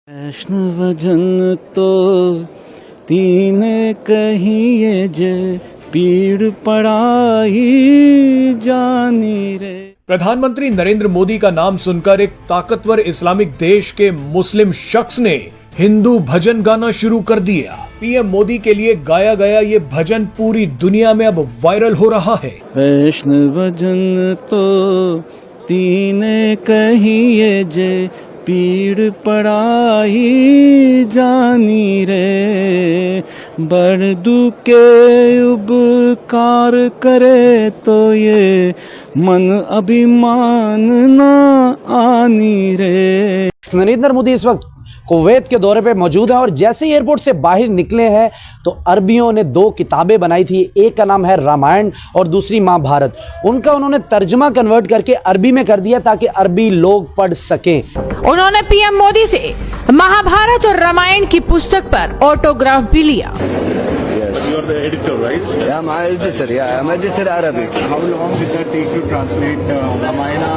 वैष्णवजन तो तीन कहिए जे पीड़ पड़ाई जानी रे। प्रधानमंत्री नरेंद्र मोदी का नाम सुनकर एक ताकतवर इस्लामिक देश के मुस्लिम शख्स ने हिंदू भजन गाना शुरू कर दिया। पीएम मोदी के लिए गाया गया ये भजन पूरी दुनिया में अब वायरल हो रहा है। वैष्णवजन तो तीन कहिए जे पीड़ पड़ाई जानी रे। बड़ दुखे उपकार करे तो ये मन अभिमान ना आनी रे। नरेंद्र मोदी इस वक्त कुवैत के दौरे पे मौजूद हैं और जैसे ही एयरपोर्ट से बाहर निकले हैं तो अरबियों ने दो किताबें बनाई थी। एक का नाम है रामायण और दूसरी महाभारत। उनका उन्होंने तर्जमा कन्वर्ट करके अरबी में कर दिया ताकि अरबी लोग पढ़ सकें। उन्होंने पीएम मोदी से महाभारत और रामायण की पुस्तक पर ऑटोग्राफ भी लिया। You are the editor, right? Yeah, I'm editor. Yeah, I'm editor Arabic. How long did that take to translate Ramayana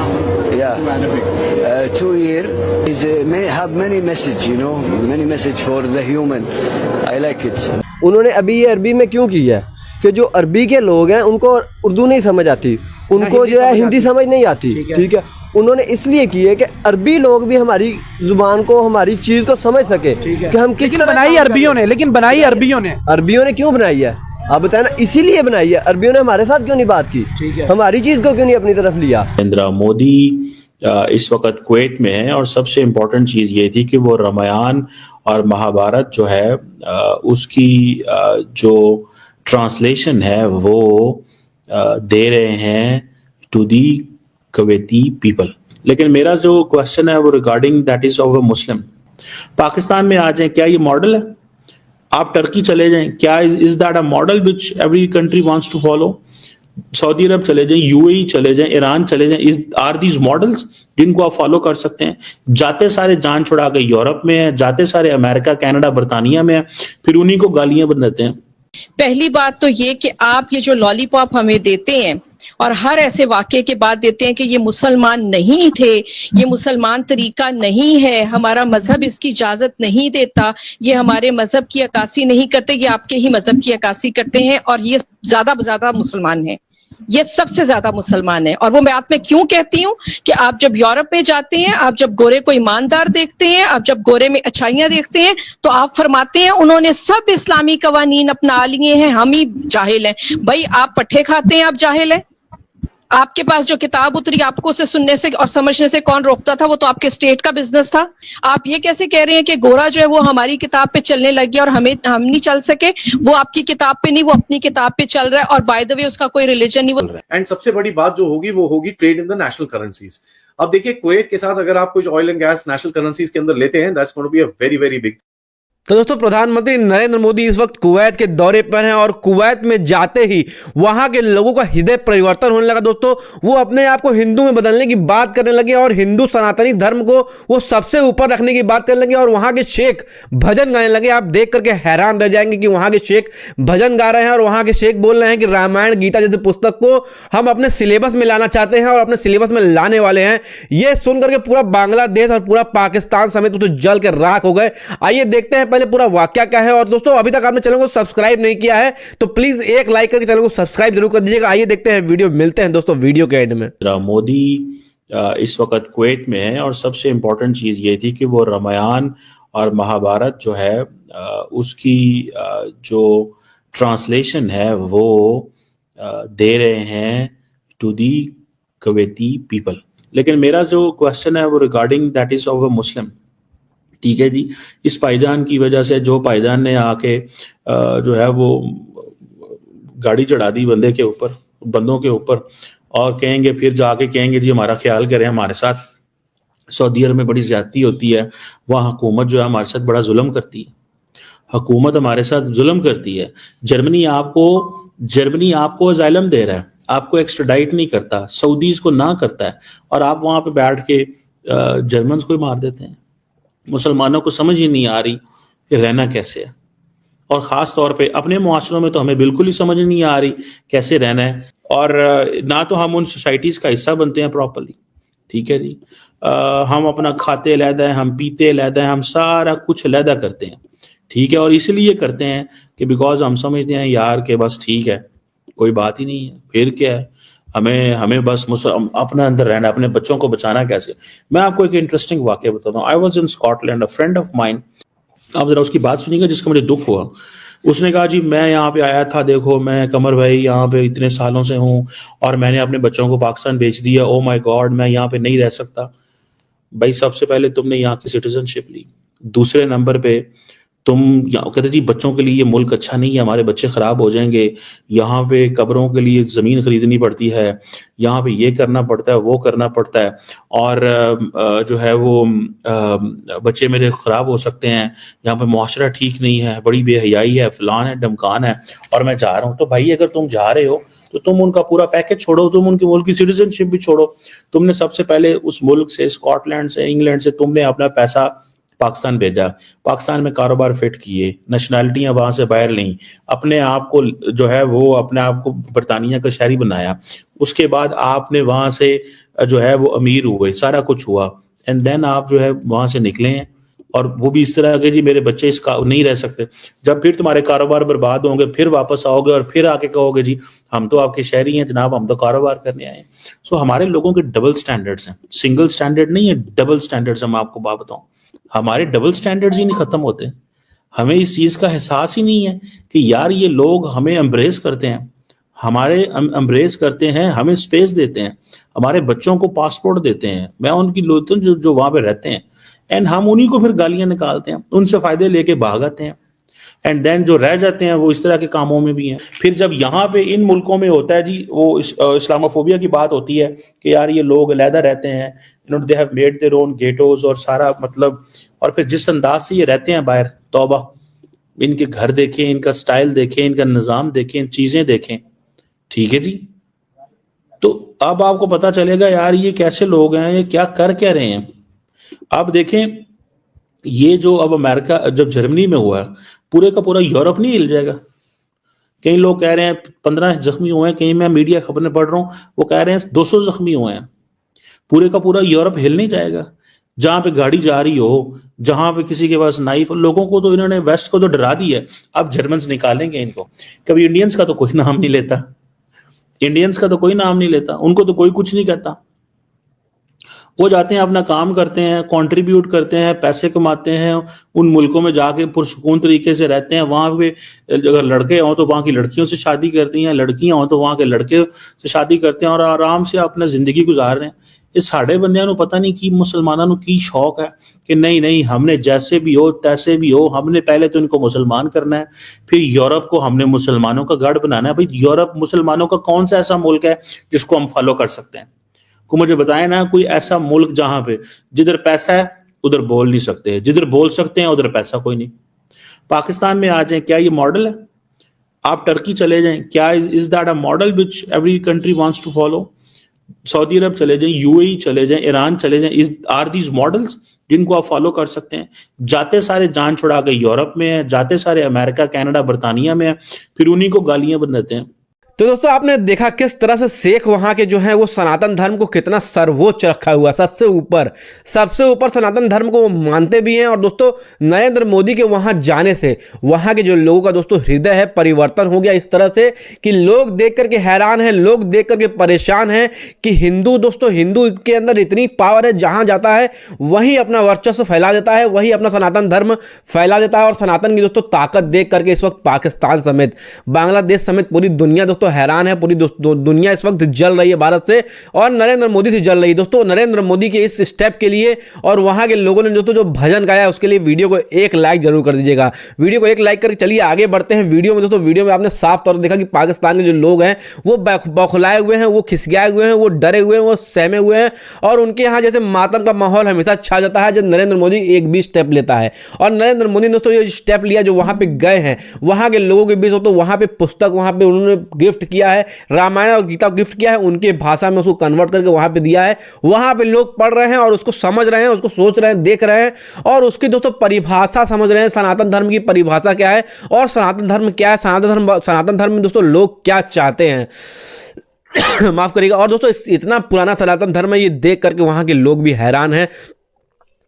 to Arabic? 2 years. It may have many message, you know, many message for the human. I like it. उन्होंने अभी ये अरबी में क्यों की है कि जो अरबी के लोग हैं उनको उर्दू नहीं समझ आती, उनको जो है हिंदी समझ नहीं आती। ठीक है, उन्होंने इसलिए की है कि अरबी लोग भी हमारी जुबान को, हमारी चीज को समझ सके कि हम किस तरह बनाई अरबियों ने। लेकिन बनाई अरबियों ने क्यों बनाई है आप बताए ना? इसीलिए बनाई है। अरबियों ने हमारे साथ क्यों नहीं बात की, हमारी चीज को क्यों नहीं अपनी तरफ लिया? नरेंद्र मोदी इस वक्त कुवैत में है और सबसे इम्पोर्टेंट चीज ये थी कि वो रामायण और महाभारत जो है उसकी जो ट्रांसलेशन है वो दे रहे हैं टू दी कुवैती पीपल। लेकिन मेरा जो क्वेश्चन है वो regarding that is of a Muslim. Pakistan में आ जाए, क्या ये मॉडल है? आप टर्की चले जाएं, क्या is that a model which every country wants to follow? सऊदी अरब चले जाएं, यूएई चले जाएं, ईरान चले जाएं, आर दीज मॉडल्स जिनको आप फॉलो कर सकते हैं? जाते सारे जान छुड़ा के यूरोप में है, जाते सारे अमेरिका, कनाडा, बर्तानिया में है, फिर उन्हीं को गालियां बनाते हैं। पहली बात तो ये कि आप ये जो लॉलीपॉप हमें देते हैं और हर ऐसे वाक्य के बाद देते हैं कि ये मुसलमान नहीं थे, ये मुसलमान तरीका नहीं है, हमारा मजहब इसकी इजाजत नहीं देता, ये हमारे मजहब की अक्कासी नहीं करते, ये आपके ही मजहब की अक्कासी करते हैं और ये ज्यादा मुसलमान है, ये सबसे ज्यादा मुसलमान है। और वो बात मैं क्यों कहती हूँ कि आप जब यूरोप में जाते हैं, आप जब गोरे को ईमानदार देखते हैं, आप जब गोरे में अच्छाइयां देखते हैं तो आप फरमाते हैं उन्होंने सब इस्लामी कवानीन अपना लिए हैं, हम ही जाहिल हैं। भाई आप पट्टे खाते हैं, आप जाहिल हैं। आपके पास जो किताब उतरी आपको उसे सुनने से और समझने से कौन रोकता था? वो तो आपके स्टेट का बिजनेस था। आप ये कैसे कह रहे हैं कि गोरा जो है वो हम किताब पे चलने लग गया और हम नहीं चल सके? वो आपकी किताब पे नहीं, वो अपनी किताब पे चल रहा है और बाय द वे उसका कोई रिलीजन नहीं। एंड सबसे बड़ी बात जो होगी वो होगी trade in the national currencies. अब देखिए कुवैत के साथ अगर आप कुछ oil and gas national currencies के अंदर लेते हैं, that's going to be a very very big. तो दोस्तों, प्रधानमंत्री नरेंद्र मोदी इस वक्त कुवैत के दौरे पर हैं और कुवैत में जाते ही वहां के लोगों का हृदय परिवर्तन होने लगा। दोस्तों, वो अपने आप को हिंदू में बदलने की बात करने लगे और हिंदू सनातनी धर्म को वो सबसे ऊपर रखने की बात करने लगे और वहां के शेख भजन गाने लगे। आप देख करके हैरान रह जाएंगे कि वहां के शेख भजन गा रहे हैं और वहां के शेख बोल रहे हैं कि रामायण गीता जैसी पुस्तक को हम अपने सिलेबस में लाना चाहते हैं और अपने सिलेबस में लाने वाले हैं। ये सुन करके पूरा बांग्लादेश और पूरा पाकिस्तान समेत तो जल के राख हो गए। आइए देखते हैं पहले पूरा वाक्या क्या है। और दोस्तों, अभी तक आपने चैनल को सब्सक्राइब नहीं किया है तो प्लीज एक लाइक करके चैनल को सब्सक्राइब जरूर कर दीजिएगा। आइए देखते हैं वीडियो, मिलते हैं दोस्तों वीडियो के एंड में। मोदी इस वक्त कुवैत में है और सबसे इंपॉर्टेंट चीज ये थी कि वो रामायण और महाभारत जो है उसकी जो ट्रांसलेशन है वो दे रहे हैं टू दी कुवैती पीपल। लेकिन मेरा जो क्वेश्चन है वो regarding that is of a Muslim. ठीक है जी, इस भाईजान की वजह से जो भाईजान ने आके जो है वो गाड़ी चढ़ा दी बंदों के ऊपर और कहेंगे, फिर जाके कहेंगे जी हमारा ख्याल करें, हमारे साथ सऊदी अरब में बड़ी ज्यादती होती है, वहाँ हुकूमत जो है हमारे साथ बड़ा जुल्म करती है, हुकूमत हमारे साथ जुल्म करती है। जर्मनी आपको अजाइलम दे रहा है, आपको एक्स्ट्राडाइट नहीं करता, सऊदीज को ना करता है और आप वहां पे बैठ के जर्मन्स को ही मार देते हैं। मुसलमानों को समझ ही नहीं आ रही कि रहना कैसे है और ख़ास तौर पे अपने मुआशरों में तो हमें बिल्कुल ही समझ नहीं आ रही कैसे रहना है और ना तो हम उन सोसाइटीज़ का हिस्सा बनते हैं प्रॉपरली। ठीक है जी, हम अपना खाते अलहदा है, हम पीते अलहदा है, हम सारा कुछ अलहदा करते हैं, ठीक है। और इसलिए करते हैं कि बिकॉज हम समझते हैं यार कि बस ठीक है, कोई बात ही नहीं है, फिर क्या है, हमें बस अपने अंदर रहना, अपने बच्चों को बचाना कैसे। मैं आपको एक इंटरेस्टिंग वाकया बताता हूँ। I was in Scotland, a friend of mine, आप जरा उसकी बात सुनिएगा जिसका मुझे दुख हुआ। उसने कहा जी मैं यहाँ पे आया था, देखो मैं कमर भाई यहाँ पे इतने सालों से हूँ और मैंने अपने बच्चों को पाकिस्तान बेच दिया, ओ माय गॉड मैं यहाँ पे नहीं रह सकता। भाई सबसे पहले तुमने यहाँ की सिटीजनशिप ली, दूसरे नंबर पे तुम यहाँ कहते जी बच्चों के लिए ये मुल्क अच्छा नहीं है, हमारे बच्चे खराब हो जाएंगे, यहाँ पे कब्रों के लिए जमीन खरीदनी पड़ती है, यहाँ पे ये करना पड़ता है, वो करना पड़ता है, और जो है वो बच्चे मेरे खराब हो सकते हैं, यहाँ पे मुआशरा ठीक नहीं है, बड़ी बेहयाई है, फलान है, डमकान है, और मैं जा रहा हूँ। तो भाई अगर तुम जा रहे हो तो तुम उनका पूरा पैकेज छोड़ो, तुम उनके मुल्क की सिटीजनशिप भी छोड़ो। तुमने सबसे पहले उस मुल्क से, स्कॉटलैंड से, इंग्लैंड से तुमने अपना पैसा पाकिस्तान भेजा, पाकिस्तान में कारोबार फिट किए, नेशनैलिटियां वहां से बाहर लीं, अपने आप को जो है वो अपने आप को बरतानिया का शहरी बनाया, उसके बाद आपने वहां से जो है वो अमीर हुए, सारा कुछ हुआ, एंड देन आप जो है वहां से निकले हैं और वो भी इस तरह के जी मेरे बच्चे इसका नहीं रह सकते। जब फिर तुम्हारे कारोबार बर्बाद होंगे फिर वापस आओगे और फिर आके कहोगे जी हम तो आपके शहरी हैं जनाब, हम तो कारोबार करने आए हैं। सो हमारे लोगों के डबल स्टैंडर्ड्स हैं, सिंगल स्टैंडर्ड नहीं है, डबल स्टैंडर्ड्स। हम आपको बात बताऊं, हमारे डबल स्टैंडर्ड्स ही नहीं खत्म होते। हमें इस चीज का एहसास ही नहीं है कि यार ये लोग हमें एम्ब्रेस करते हैं, हमारे एम्ब्रेस करते हैं, हमें स्पेस देते हैं, हमारे बच्चों को पासपोर्ट देते हैं। मैं उनकी लोग जो वहां पे रहते हैं, एंड हम उन्हीं को फिर गालियां निकालते हैं, उनसे फायदे लेके भागते हैं, एंड देन जो रह जाते हैं वो इस तरह के कामों में भी हैं। फिर जब यहाँ पे इन मुल्कों में होता है जी वो इस्लामोफोबिया की बात होती है कि यार ये लोग अलहदा रहते हैं, they have made their own ghettos और सारा मतलब, और फिर जिस अंदाज से ये रहते हैं बाहर, तौबा, इनके घर देखें, इनका स्टाइल देखें, इनका निज़ाम देखें, चीजें देखें, ठीक है जी। तो अब आपको पता चलेगा यार ये कैसे लोग हैं, ये क्या कर क्या रहे हैं। अब देखें ये जो अब अमेरिका, जब जर्मनी में हुआ, पूरे का पूरा यूरोप नहीं हिल जाएगा। कई लोग कह रहे हैं 15 जख्मी हुए हैं, कहीं मैं मीडिया खबरें पढ़ रहा हूं वो कह रहे हैं 200 जख्मी हुए हैं। पूरे का पूरा यूरोप हिल नहीं जाएगा। जहां पे गाड़ी जा रही हो, जहां पे किसी के पास नाइफ, लोगों को तो इन्होंने वेस्ट को तो डरा दिया है। अब जर्मन्स निकालेंगे इनको। कभी इंडियंस का तो कोई नाम नहीं लेता, इंडियंस का तो कोई नाम नहीं लेता, उनको तो कोई कुछ नहीं कहता। वो जाते हैं अपना काम करते हैं, कंट्रीब्यूट करते हैं, पैसे कमाते हैं, उन मुल्कों में जाके पुरसुकून तरीके से रहते हैं। वहां पे अगर लड़के हों तो वहां की लड़कियों से शादी करती हैं, लड़कियां हों तो वहां के लड़के से शादी करते हैं और आराम से अपना जिंदगी गुजार रहे हैं। ये साढ़े बंदियां पता नहीं कि मुसलमानों की शौक है कि नहीं नहीं हमने जैसे भी हो तैसे भी हो, हमने पहले तो इनको मुसलमान करना है, फिर यूरोप को हमने मुसलमानों का गढ़ बनाना है। भाई यूरोप मुसलमानों का कौन सा ऐसा मुल्क है जिसको हम फॉलो कर सकते हैं? को मुझे बताए ना कोई ऐसा मुल्क जहां पे जिधर पैसा है उधर बोल नहीं सकते, जिधर बोल सकते हैं उधर पैसा कोई नहीं। पाकिस्तान में आ जाए, क्या ये मॉडल है? आप टर्की चले जाएं, क्या is that a model which every country wants to follow? सऊदी अरब चले जाएं, यूएई चले जाएं, ईरान चले जाएं, आर दीज मॉडल्स जिनको आप फॉलो कर सकते हैं? जाते सारे जान छुड़ा के यूरोप में है, जाते सारे अमेरिका, कनाडा, बरतानिया में है, फिर उन्हीं को गालियां बनाते हैं। तो दोस्तों आपने देखा किस तरह से शेख वहां के जो है वो सनातन धर्म को कितना सर्वोच्च रखा हुआ, सबसे ऊपर सनातन धर्म को वो मानते भी हैं। और दोस्तों नरेंद्र मोदी के वहां जाने से वहां के जो लोगों का दोस्तों हृदय है परिवर्तन हो गया इस तरह से कि लोग देख करके हैरान हैं, लोग देख करके परेशान हैं कि हिंदू दोस्तों, हिंदू के अंदर इतनी पावर है, जहां जाता है वहीं अपना वर्चस्व फैला देता है, वहीं अपना सनातन धर्म फैला देता है। और सनातन की दोस्तों ताकत देख करके इस वक्त पाकिस्तान समेत, बांग्लादेश समेत पूरी दुनिया दोस्तों हैरान है। पूरी दुनिया इस वक्त जल रही है भारत से और नरेंद्र मोदी से जल रही है। दोस्तों नरेंद्र मोदी के इस स्टेप के लिए और वहां के लोगों ने दोस्तों जो भजन गाया है उसके लिए वीडियो को एक लाइक जरूर कर दीजिएगा। वीडियो को एक लाइक करके चलिए आगे बढ़ते हैं वीडियो में। दोस्तों वीडियो में आपने साफ तौर पर देखा कि पाकिस्तान के जो लोग हैं वो बौखलाए हुए हैं, वो खिसियाए हुए हैं, वो डरे हुए हैं, वो सहमे हुए हैं और उनके यहाँ जैसे मातम का माहौल हमेशा छा जाता है जब नरेंद्र मोदी एक भी स्टेप लेता है। और नरेंद्र मोदी दोस्तों ये स्टेप लिया जो वहां पे गए हैं, वहां के लोगों के बीच दोस्तों वहां पे पुस्तक वहां पे उन्होंने गिफ्ट किया है, रामायण और गीता गिफ्ट किया है, उनके भाषा में उसको कन्वर्ट करके वहां पे दिया है। वहां पे लोग पढ़ रहे हैं और उसको समझ रहे हैं, उसको सोच रहे हैं, देख रहे हैं और उसकी दोस्तों परिभाषा समझ रहे हैं। सनातन धर्म की परिभाषा क्या है और सनातन धर्म क्या है, सनातन धर्म में दोस्तों लोग क्या चाहते हैं। माफ़ करिएगा। और दोस्तों इतना पुराना सनातन धर्म है, ये देख करके वहाँ के लोग भी हैरान हैं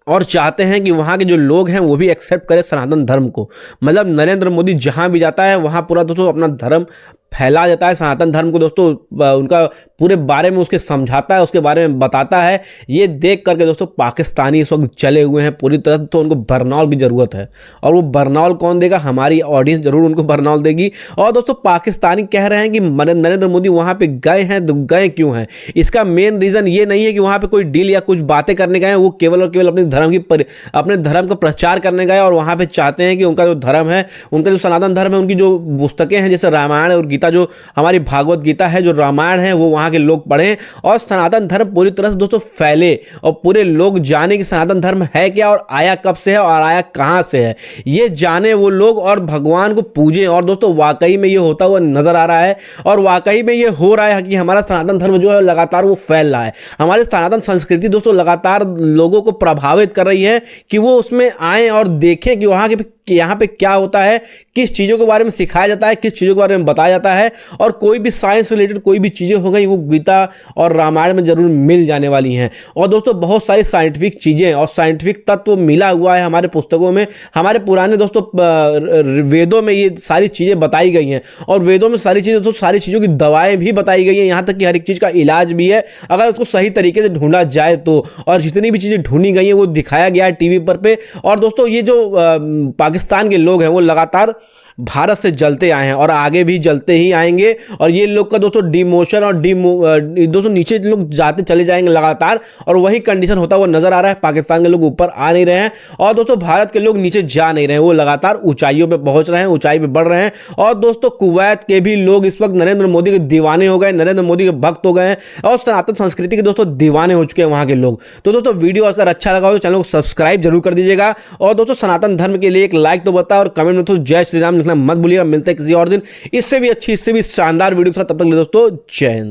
और चाहते हैं कि वहाँ के जो लोग हैं वो भी एक्सेप्ट करें सनातन धर्म को। मतलब नरेंद्र मोदी जहाँ भी जाता है वहाँ पूरा दोस्तों अपना धर्म फैला जाता है, सनातन धर्म को दोस्तों उनका पूरे बारे में उसके समझाता है, उसके बारे में बताता है। ये देख करके दोस्तों पाकिस्तानी इस वक्त चले हुए हैं पूरी तरह, तो उनको बरनौल की ज़रूरत है। और वो बरनौल कौन देगा? हमारी ऑडियंस ज़रूर उनको बरनौल देगी। और दोस्तों पाकिस्तानी कह रहे हैं कि नरेंद्र मोदी वहाँ पर गए हैं, तो गए क्यों हैं? इसका मेन रीज़न ये नहीं है कि वहाँ पर कोई डील या कुछ बातें करने गए हैं, वो केवल और केवल अपने धर्म का प्रचार करने गए और वहाँ पर चाहते हैं कि उनका जो धर्म है, उनका जो सनातन धर्म है, उनकी जो पुस्तकें हैं जैसे रामायण और गीता, जो हमारी भागवत गीता है, जो रामायण है, वो वहाँ के लोग पढ़ें और सनातन धर्म पूरी तरह से दोस्तों फैले और पूरे लोग जाने कि सनातन धर्म है क्या और आया कब से है और आया कहाँ से है, ये जाने वो लोग और भगवान को पूजें। और दोस्तों वाकई में ये होता हुआ नजर आ रहा है और वाकई में ये हो रहा है कि हमारा सनातन धर्म जो है लगातार वो फैल रहा है। हमारी सनातन संस्कृति दोस्तों लगातार लोगों को प्रभावित कर रही है कि वो उसमें आए और देखें कि वहाँ के यहाँ पे क्या होता है, किस चीज़ों के बारे में सिखाया जाता है, किस चीज़ों के बारे में बताया जाता है। और कोई भी साइंस रिलेटेड कोई भी चीज़ें हो गई वो गीता और रामायण में ज़रूर मिल जाने वाली हैं। और दोस्तों बहुत सारी साइंटिफिक चीज़ें और साइंटिफिक तत्व मिला हुआ है हमारे पुस्तकों में, हमारे पुराने दोस्तों वेदों में ये सारी चीज़ें बताई गई हैं। और वेदों में सारी चीज़ें दोस्तों, सारी चीज़ों की दवाएँ भी बताई गई हैं, यहाँ तक कि हर एक चीज़ का इलाज भी है अगर उसको सही तरीके से ढूंढा जाए तो। और जितनी भी चीज़ें ढूंढी गई हैं वो दिखाया गया है टीवी पर। और दोस्तों ये जो पाकिस्तान के लोग हैं वो लगातार भारत से जलते आए हैं और आगे भी जलते ही आएंगे। और ये लोग का दोस्तों डिमोशन और दोस्तों नीचे लोग जाते चले जाएंगे लगातार, और वही कंडीशन होता हुआ नजर आ रहा है। पाकिस्तान के लोग ऊपर आ नहीं रहे हैं और दोस्तों भारत के लोग नीचे जा नहीं रहे हैं, वो लगातार ऊंचाइयों पे पहुंच रहे हैं, ऊंचाई पे बढ़ रहे हैं। और दोस्तों कुवैत के भी लोग इस वक्त नरेंद्र मोदी के दीवाने हो गए, नरेंद्र मोदी के भक्त हो गए हैं और सनातन संस्कृति के दोस्तों दीवाने हो चुके हैं वहां के लोग। तो दोस्तों वीडियो अगर अच्छा लगा हो तो चैनल को सब्सक्राइब जरूर कर दीजिएगा और दोस्तों सनातन धर्म के लिए एक लाइक तो बताओ और कमेंट में तो जय श्री राम लिखना मत भूलिएगा। मिलते हैं किसी और दिन इससे भी अच्छी, इससे भी शानदार वीडियो के साथ, तब तक दोस्तों जय हिंद।